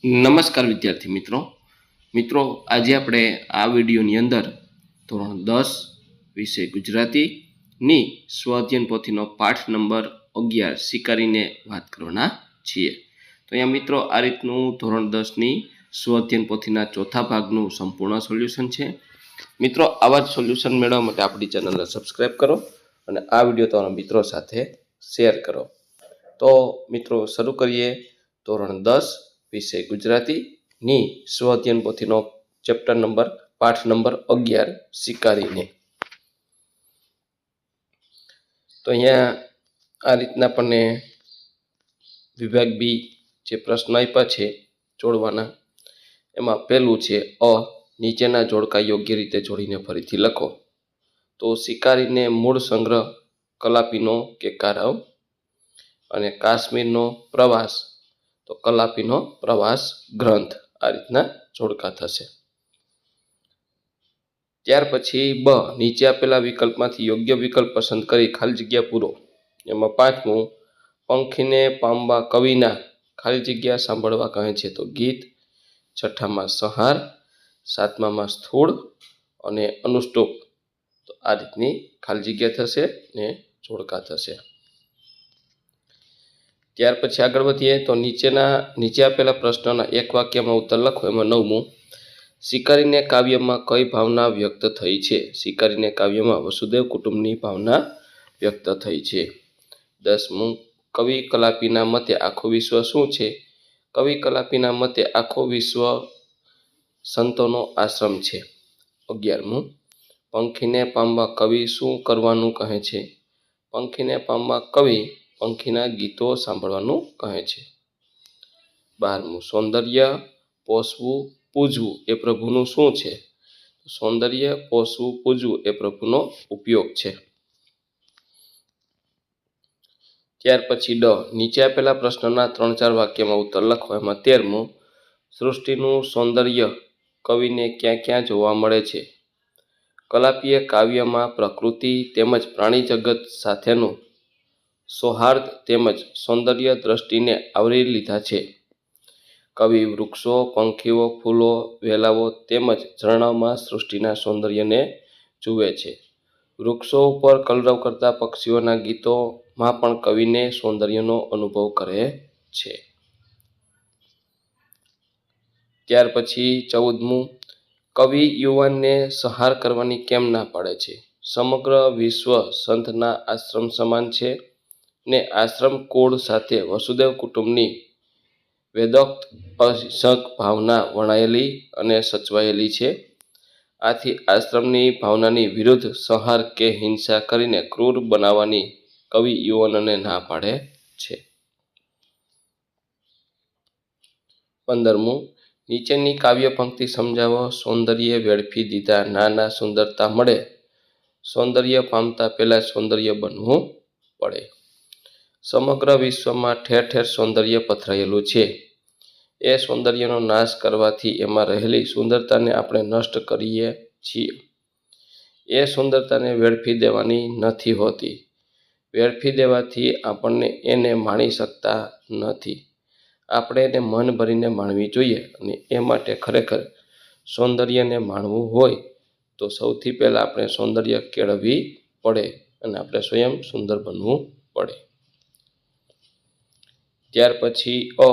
નમસ્કાર વિદ્યાર્થી મિત્રો આજે આપણે આ વિડીયોની અંદર ધોરણ 10 વિષય ગુજરાતીની સ્વઅધ્યયન પોથીનો પાઠ નંબર 11 સ્વીકારીને વાત કરવાના છીએ. તો અહીંયા મિત્રો આ રીતનું ધોરણ 10ની સ્વઅધ્યયન પોથીના ચોથા ભાગનું સંપૂર્ણ સોલ્યુશન છે. મિત્રો આવા જ સોલ્યુશન મેળવવા માટે આપણી ચેનલને સબસ્ક્રાઈબ કરો અને આ વિડીયો તમારા મિત્રો સાથે શેર કરો. તો મિત્રો શરૂ કરીએ ધોરણ 10 વિષય ગુજરાતીની સ્વઅધ્યયન પોથીનો ચેપ્ટર નંબર પાઠ નંબર 11 સ્વીકારીને. તો અહીંયા આ રીતના આપણને વિભાગ બી જે પ્રશ્ન આપ્યા છે જોડવાના, એમાં પહેલું છે અ નીચેના જોડકા યોગ્ય રીતે જોડીને ફરીથી લખો. તો સ્વીકારીને મૂળ સંગ્રહ કલાપીનો કે કારવ, અને કાશ્મીરનો પ્રવાસ તો કલાપીનો પ્રવાસ ગ્રંથ. આ રીતના જોડકા થશે. ત્યાર પછી બ નીચે આપેલા વિકલ્પમાંથી યોગ્ય વિકલ્પ પસંદ કરી ખાલી જગ્યા પૂરો. એમાં પાંચમું પંખીને પામવા કવિના ખાલી જગ્યા સાંભળવા કહે છે તો ગીત. છઠ્ઠામાં સંહાર, સાતમામાં સ્થૂળ અને અનુષ્ટુપ. તો આ રીતની ખાલી જગ્યા થશે ને જોડકા થશે. ત્યાર પછી આગળ વધીએ તો નીચે આપેલા પ્રશ્નના એક વાક્યમાં ઉત્તર લખો. એમાં નવમું સ્વીકારીને કાવ્યમાં કઈ ભાવના વ્યક્ત થઈ છે? સ્વીકારીને કાવ્યમાં વસુદેવ કુટુંબની ભાવના વ્યક્ત થઈ છે. 10મું કવિ કલાપીના મતે આખો વિશ્વ શું છે? કવિ કલાપીના મતે આખો વિશ્વ સંતોનો આશ્રમ છે. 11મું પંખીને પામવા કવિ શું કરવાનું કહે છે? પંખીને પામવા કવિ પંખીના ગીતો સાંભળવાનું કહે છે. 12મું સૌંદર્ય પોષવું પૂજવું એ પ્રભુનું શું છે? સૌંદર્ય પોષવું પૂજવું એ પ્રભુનો ઉપયોગ છે. ત્યાર પછી ડ નીચે આપેલા પ્રશ્નના 3-4 વાક્યમાં ઉત્તર લખો. એમાં 13મું સૃષ્ટિનું સૌંદર્ય કવિને ક્યાં ક્યાં જોવા મળે છે? કલાપીએ કાવ્યમાં પ્રકૃતિ તેમજ પ્રાણી જગત સાથેનું સૌહાર્દ તેમજ સૌંદર્ય દ્રષ્ટિને આવરી લીધા છે. કવિ વૃક્ષો, પંખીઓ, ફૂલો, વેલાઓ તેમજ ઝરણામાં સૃષ્ટિના સૌંદર્યને જુએ છે. વૃક્ષો ઉપર કલરવ કરતા પક્ષીઓના ગીતોમાં પણ કવિને સૌંદર્યનો અનુભવ કરે છે. ત્યાર પછી 14મું કવિ યુવાનને સંહાર કરવાની કેમ ના પાડે છે? સમગ્ર વિશ્વ સંતના આશ્રમ સમાન છે ને આશ્રમ કુળ સાથે વસુદેવ કુટુંબની વેદોક્ત અહિંસક ભાવના વણાયેલી અને સચવાયેલી છે. આથી આશ્રમની ભાવનાની વિરુદ્ધ સંહાર કે હિંસા કરીને ક્રૂર બનાવવાની કવિ યુવાનોને ના પાડે છે. 15મું નીચેની કાવ્ય પંક્તિ સમજાવો. સૌંદર્ય વેડફી દીધા નાના સુંદરતા મળે. સૌંદર્ય પામતા પહેલા સૌંદર્ય બનવું પડે. સમગ્ર વિશ્વમાં ઠેર ઠેર સૌંદર્ય પથરાયેલું છે. એ સૌંદર્યનો નાશ કરવાથી એમાં રહેલી સુંદરતાને આપણે નષ્ટ કરીએ છીએ. એ સુંદરતાને વેડફી દેવાની નથી હોતી. વેડફી દેવાથી આપણને એને માણી શકતા નથી. આપણે એને મન ભરીને માણવી જોઈએ. અને એ માટે ખરેખર સૌંદર્યને માણવું હોય તો સૌથી પહેલાં આપણે સૌંદર્ય કેળવવી પડે અને આપણે સ્વયં સુંદર બનવું પડે. ત્યાર પછી અ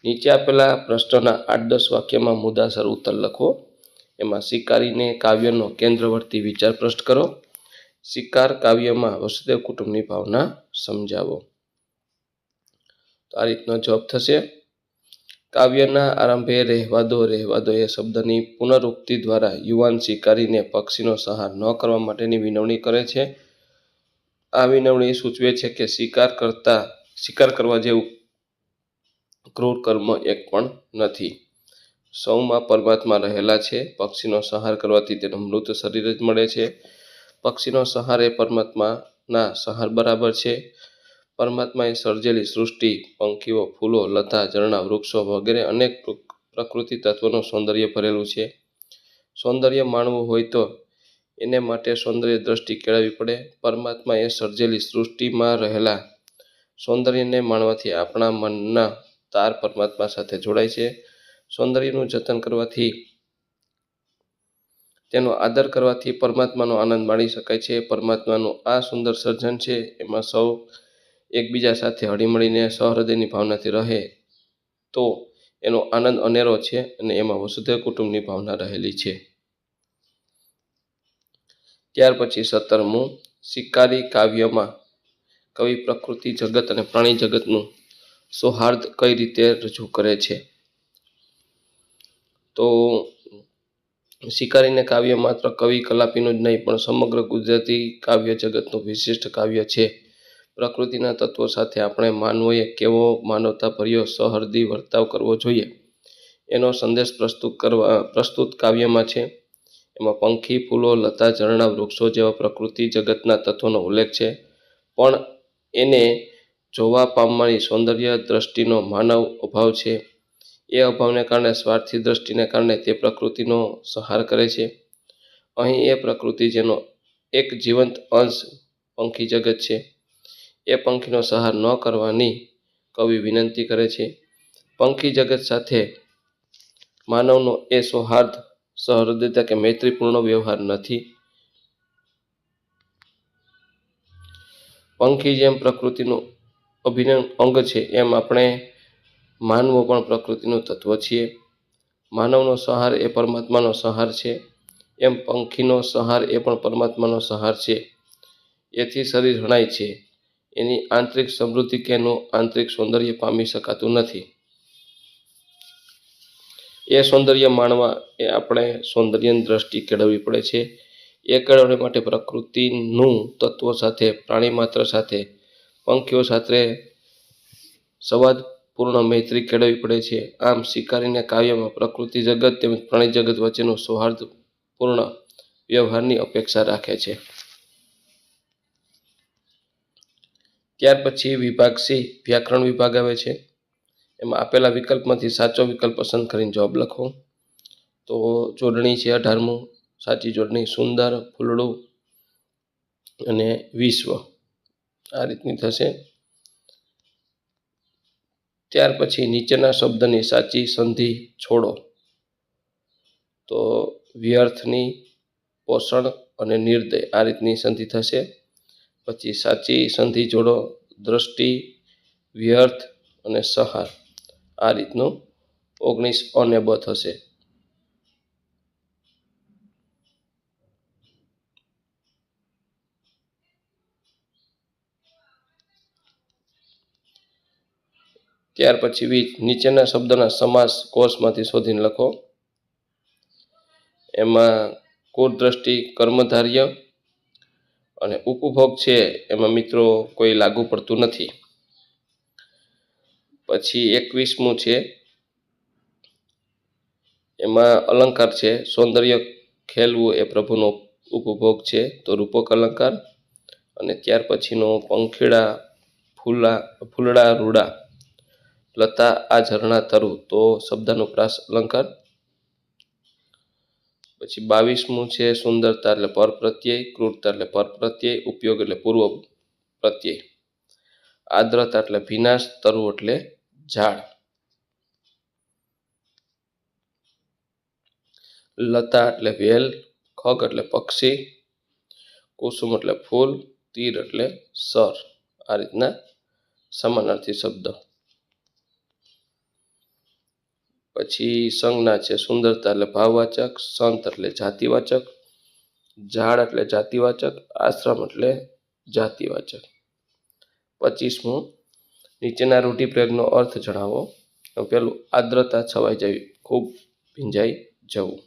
નીચે આપેલા પ્રશ્નના 8-10 વાક્યમાં મુદ્દાસર ઉત્તર લખો. એમાં સ્વીકારીને કાવ્યનો કેન્દ્રવર્તી વિચાર પ્રશ્ન કરો. સ્વીકાર કાવ્યમાં વસુદેવ કુટુંબની ભાવના સમજાવો. તો આ રીતનો જવાબ થશે. કાવ્યના આરંભે રહેવા દો એ શબ્દની પુનરુક્તિ દ્વારા યુવાન સ્વીકારીને પક્ષીનો સંહાર ન કરવા માટેની વિનવણી કરે છે. આ વિનવણી સૂચવે છે કે સ્વીકાર કરવા જેવું ક્રૂર કર્મ એક પણ નથી. સૌમાં પરમાત્મા રહેલા છે. પક્ષીનો સંહાર કરવાથી તેનું મૃત શરીર જ મળે છે. પક્ષીનો સંહાર એ પરમાત્માના સંહાર બરાબર છે. પરમાત્માએ સર્જેલી સૃષ્ટિ, પંખીઓ, ફૂલો, લતા, ઝરણા, વૃક્ષો વગેરે અનેક પ્રકૃતિ તત્વોનું સૌંદર્ય ભરેલું છે. સૌંદર્ય માણવું હોય તો એને માટે સૌંદર્ય દ્રષ્ટિ કેળવવી પડે. પરમાત્માએ સર્જેલી સૃષ્ટિમાં રહેલા સૌંદર્યને માણવાથી આપણા મનના તાર પરમાત્મા સાથે જોડાય છે. સૌંદર્યનું જતન કરવાથી, તેનો આદર કરવાથી પરમાત્માનો આનંદ માણી શકાય છે. પરમાત્માનું આ સુંદર સર્જન છે, એમાં સૌ એકબીજા સાથે હળીમળીને સહૃદયની ભાવનાથી રહે તો એનો આનંદ અનેરો છે અને એમાં વસુધૈવ કુટુંબની ભાવના રહેલી છે. ત્યાર પછી 17મું, શિકારી કાવ્યમાં કવિ પ્રકૃતિ જગત અને પ્રાણી જગતનું સૌહાર્દ કઈ રીતે રજૂ કરે છે. તો શિકારીને કાવ્ય માત્ર કવિ કલાપીનું જ નહીં પણ સમગ્ર ગુજરાતી કાવ્ય જગતનું વિશિષ્ટ કાવ્ય છે. પ્રકૃતિના તત્વો સાથે આપણે માનવોએ કેવો માનવતાભર્યો સહૃદય વર્તાવ કરવો જોઈએ એનો સંદેશ પ્રસ્તુત કાવ્યમાં છે. એમાં પંખી, ફૂલો, લતા, ઝરણા, વૃક્ષો જેવા પ્રકૃતિ જગતના તત્વોનો ઉલ્લેખ છે, પણ એને જોવા પામવાની સૌંદર્ય દ્રષ્ટિનો માનવ અભાવ છે. એ અભાવને કારણે, સ્વાર્થી દ્રષ્ટિને કારણે તે પ્રકૃતિનો સંહાર કરે છે. અહીં એ પ્રકૃતિ જેનો એક જીવંત અંશ પંખી જગત છે, એ પંખીનો સંહાર ન કરવાની કવિ વિનંતી કરે છે. પંખી જગત સાથે માનવનો એ સૌહાર્દ, સહૃદયતા કે મૈત્રીપૂર્ણ વ્યવહાર નથી. પંખી જેમ પ્રકૃતિનું અભિન્ન અંગ છે, એમ આપણે માનવો પણ પ્રકૃતિનું તત્વ છીએ. માનવનો સંહાર એ પરમાત્માનો સંહાર છે, એમ પંખીનો સંહાર એ પણ પરમાત્માનો સંહાર છે. એથી શરીર હણાય છે, એની આંતરિક સમૃદ્ધિ કે એનું આંતરિક સૌંદર્ય પામી શકાતું નથી. એ સૌંદર્ય માણવા એ આપણે સૌંદર્યની દ્રષ્ટિ કેળવવી પડે છે. એ કેળવણી માટે પ્રકૃતિનું તત્વો સાથે, પ્રાણી માત્ર સાથે, પંખીઓ સાથે સંવાદપૂર્ણ મૈત્રી કેળવવી પડે છે. આમ શિકારીને કાવ્યમાં પ્રકૃતિ જગત તેમજ પ્રાણી જગત વચ્ચેનું સૌહાર્દપૂર્ણ વ્યવહારની અપેક્ષા રાખે છે. ત્યાર પછી વિભાગ સી, વ્યાકરણ વિભાગ આવે છે. એમાં આપેલા વિકલ્પમાંથી સાચો વિકલ્પ પસંદ કરીને જવાબ લખો. તો જોડણી છે 18મું, સાચી જોડણી સુંદર, ફૂલડું અને વિશ્વ, આ રીતની થશે. ત્યાર પછી નીચેના શબ્દની સાચી સંધિ છોડો. તો વ્યર્થની, પોષણ અને નિર્દય, આ રીતની સંધિ થશે. પછી સાચી સંધિ જોડો, દ્રષ્ટિ, વ્યર્થ અને સંહાર, આ રીતનું 19 અ ને બ થશે. ત્યાર પછી નીચેના શબ્દના સમાસ કોષમાંથી શોધીને લખો. એમાં કુળદ્રષ્ટિ કર્મધાર્ય અને ઉપભોગ છે, એમાં મિત્રો કોઈ લાગુ પડતું નથી. પછી 21મું છે, એમાં અલંકાર છે. સૌંદર્ય ખેલવું એ પ્રભુનો ઉપભોગ છે, તો રૂપક અલંકાર. અને ત્યાર પછીનો પંખીડા, ફૂલડા, રૂડા, લતા, આ ઝરણા તરુ, તો શબ્દાનુપ્રાસ અલંકાર. પછી 22મું છે, સુંદરતા એટલે પર પ્રત્યય, ક્રૂરતા એટલે પર પ્રત્યય, ઉપયોગ એટલે પૂર્વ પ્રત્યય, આદ્રતા એટલે ભીનાશ, તરુ એટલે ઝાડ. લતા એટલે વેલ, ખગ એટલે પક્ષી, કુસુમ એટલે ફૂલ, તીર એટલે સર, આ રીતના સમાનાર્થી શબ્દ. પછી સંજ્ઞા છે. સુંદરતા એટલે ભાવવાચક, સંત એટલે જાતિવાચક, ઝાડ એટલે જાતિવાચક, આશ્રમ એટલે જાતિવાચક. 25મું, નીચેના રૂઢિપ્રયોગનો અર્થ જણાવો. પેલું, આદ્રતા છવાઈ જવી, ખૂબ ભીંજાઈ જવું.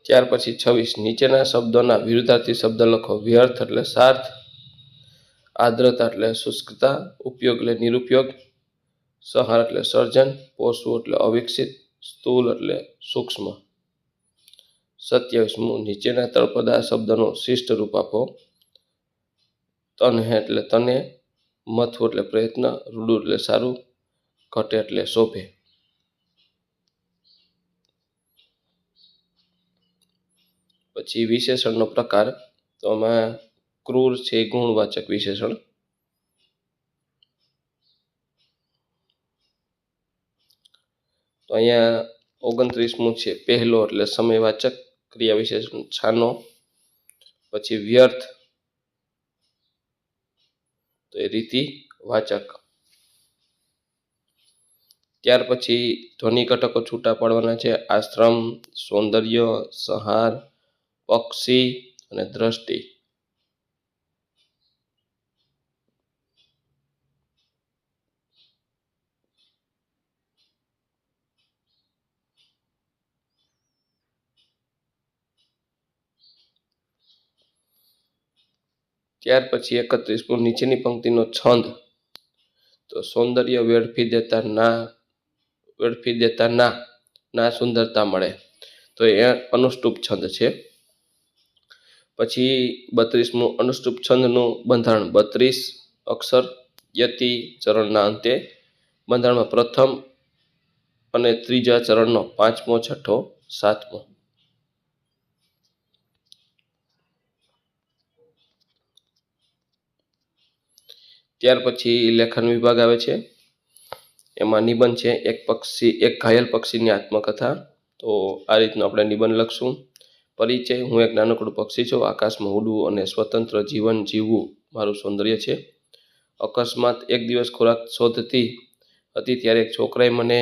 ત્યાર પછી 26, નીચેના શબ્દોના વિરુદ્ધાર્થી શબ્દ લખો. વ્યર્થ એટલે સાર્થ, આદ્રતા એટલે શુષ્કતા, ઉપયોગ એટલે નિરુપયોગ, સંહાર એટલે સર્જન, પોષવું એટલે અવિકસિત, સ્થૂલ એટલે સૂક્ષ્મ. 27મું, નીચેના તળપદા શબ્દનો શિષ્ટ રૂપ આપો. તનહે એટલે તને, મથવું એટલે પ્રયત્ન, રૂડું એટલે સારું, ઘટે એટલે શોભે. પછી વિશેષણનો પ્રકાર, તો આમાં ક્રૂર છે ગુણવાચક વિશેષણ, તો અહીંયા 29મું છે પહેલો એટલે સમયવાચક ક્રિયા વિશેષણ છાનો. પછી વ્યર્થ તો એ રીતિવાચક. ત્યાર પછી ધ્વનિ ઘટકો છૂટા પાડવાના છે. આશ્રમ, સૌંદર્ય, સંહાર, પક્ષી અને દ્રષ્ટિ. ત્યાર પછી 31મું નીચેની પંક્તિનો છંદ. તો સૌંદર્ય વેડફી દેતા ના સુંદરતા મળે. તો એ અનુષ્ટુપ છંદ છે. પછી 32મું અનુષ્ટુપ છંદનું બંધારણ. 32 અક્ષર યતિ ચરણના અંતે. બંધારણમાં પ્રથમ અને ત્રીજા ચરણનો 5મો, 6ઠ્ઠો, 7મો. ત્યાર પછી લેખન વિભાગ આવે છે. એમાં નિબંધ છે. એક ઘાયલ પક્ષીની આત્મકથા. તો આ રીતનો આપણે નિબંધ લખશું. પરિચય. હું એક નાનકડું પક્ષી છું. આકાશમાં ઉડવું અને સ્વતંત્ર જીવન જીવવું મારું સૌંદર્ય છે. અકસ્માત. એક દિવસ ખોરાક શોધતી હતી ત્યારે એક છોકરાએ મને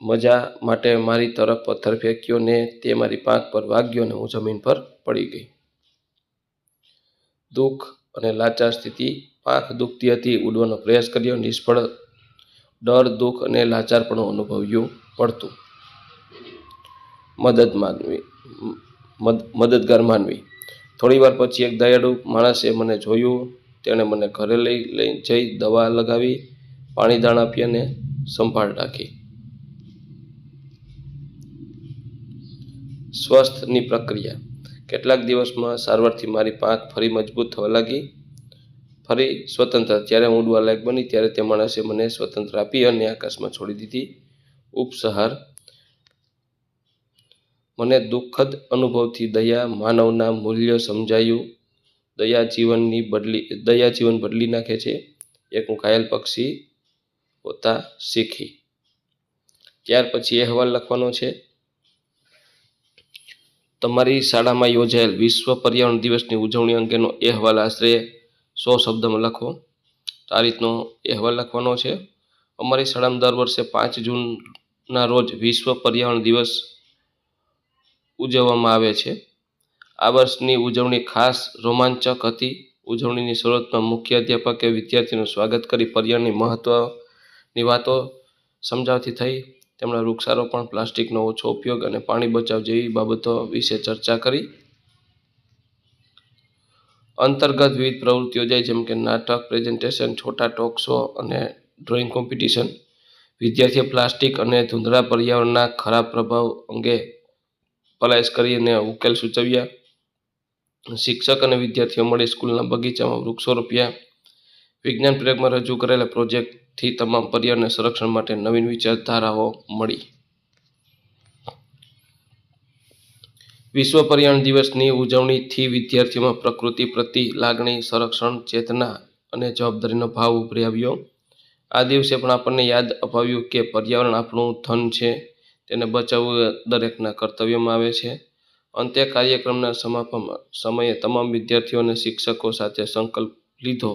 મજા માટે મારી તરફ પથ્થર ફેંક્યો ને તે મારી પાંખ પર વાગ્યો અને હું જમીન પર પડી ગઈ. દુઃખ અને લાચાર સ્થિતિ. પાંખ દુખતી હતી, ઉડવાનો પ્રયાસ કર્યો, નિષ્ફળ. ડર, દુઃખ અને લાચારપણું અનુભવ્યું પડતું. મદદગાર માનવી. થોડી વાર પછી એક દયાળુ માણસે મને જોયું. તેણે મને ઘરે લઈ જઈ દવા લગાવી, પાણી દાણ આપી અને સંભાળ રાખી. સ્વસ્થની પ્રક્રિયા. કેટલાક દિવસમાં સારવારથી મારી પાંખ ફરી મજબૂત થવા લાગી, ફરી સ્વતંત્ર. જ્યારે હું ઉડવા લાયક બની ત્યારે તે માણસે મને સ્વતંત્ર આપી અને આકાશમાં છોડી દીધી. ઉપસંહાર. મને દુઃખદ અનુભવથી દયા, માનવના મૂલ્યો સમજાયું. દયા જીવન બદલી નાખે છે. એક હું ઘાયલ પક્ષી હોતા શીખી. ત્યાર પછી અહેવાલ લખવાનો છે. તમારી શાળામાં યોજાયેલ વિશ્વ પર્યાવરણ દિવસની ઉજવણી અંગેનો અહેવાલ આશરે 100 શબ્દમાં લખો. આ રીતનો અહેવાલ લખવાનો છે. અમારી શાળામાં દર વર્ષે 5 જૂનના રોજ વિશ્વ પર્યાવરણ દિવસ ઉજવવામાં આવે છે. આ વર્ષની ઉજવણી ખાસ રોમાંચક હતી. ઉજવણીની શરૂઆતમાં મુખ્ય અધ્યાપકે વિદ્યાર્થીઓનું સ્વાગત કરી પર્યાવરણની મહત્વની વાતો સમજાવતી થઈ. તેમણે વૃક્ષારોપણ, પ્લાસ્ટિકનો ઓછો ઉપયોગ અને પાણી બચાવ જેવી બાબતો વિશે ચર્ચા કરી. અંતર્ગત વિવિધ પ્રવૃત્તિઓ યોજાઈ, જેમ કે નાટક, પ્રેઝન્ટેશન, છોટા ટોક શો અને ડ્રોઈંગ કોમ્પિટિશન. વિદ્યાર્થીઓ પ્લાસ્ટિક અને ધૂંધળા પર્યાવરણના ખરાબ પ્રભાવ અંગે પલાયસ કરીને ઉકેલ સૂચવ્યા. શિક્ષક અને વિદ્યાર્થીઓ મળી સ્કૂલના બગીચામાં વૃક્ષો રોપ્યા. વિજ્ઞાન પ્રયોગમાં રજૂ કરેલા પ્રોજેક્ટથી તમામ પર્યાવરણના સંરક્ષણ માટે નવીન વિચારધારાઓ મળી. વિશ્વ પર્યાવરણ દિવસની ઉજવણીથી વિદ્યાર્થીઓમાં પ્રકૃતિ પ્રતિ લાગણી, સંરક્ષણ, ચેતના અને જવાબદારીનો ભાવ ઉભરી આવ્યો. આ દિવસે પણ આપણને યાદ અપાવ્યું કે પર્યાવરણ આપણું ધન છે, તેને બચાવવું દરેકના કર્તવ્યમાં આવે છે. અંતે કાર્યક્રમના સમાપન સમયે તમામ વિદ્યાર્થીઓ અને શિક્ષકો સાથે સંકલ્પ લીધો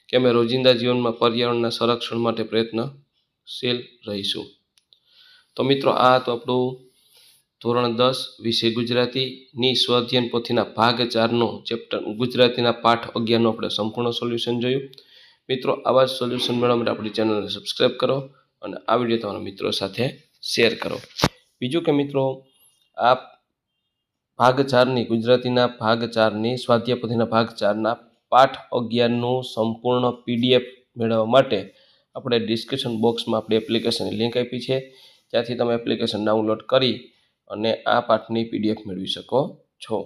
કે અમે રોજિંદા જીવનમાં પર્યાવરણના સંરક્ષણ માટે પ્રયત્નશીલ રહીશું. તો મિત્રો, આ તો આપણું ધોરણ 10 વિષય ગુજરાતીની સ્વઅધ્યયન પોથીના ભાગ 4નો ચેપ્ટર ગુજરાતીના પાઠ 11નું આપણે સંપૂર્ણ સોલ્યુશન જોયું. મિત્રો, આવા જ સોલ્યુશન મેળવવા માટે આપણી ચેનલને સબસ્ક્રાઈબ કરો અને આ વિડીયો તમારા મિત્રો સાથે શેર કરો. બીજું કે મિત્રો, આ ભાગ 4ની ગુજરાતીના ભાગ 4ની સ્વાધ્યાય પોથીના ભાગ 4ના પાઠ 11નું સંપૂર્ણ PDF મેળવવા માટે આપણે ડિસ્ક્રિપ્શન બોક્સમાં આપણી એપ્લિકેશનની લિંક આપી છે. ત્યાંથી તમે એપ્લિકેશન ડાઉનલોડ કરી અને આ પાઠની PDF મેળવી શકો છો.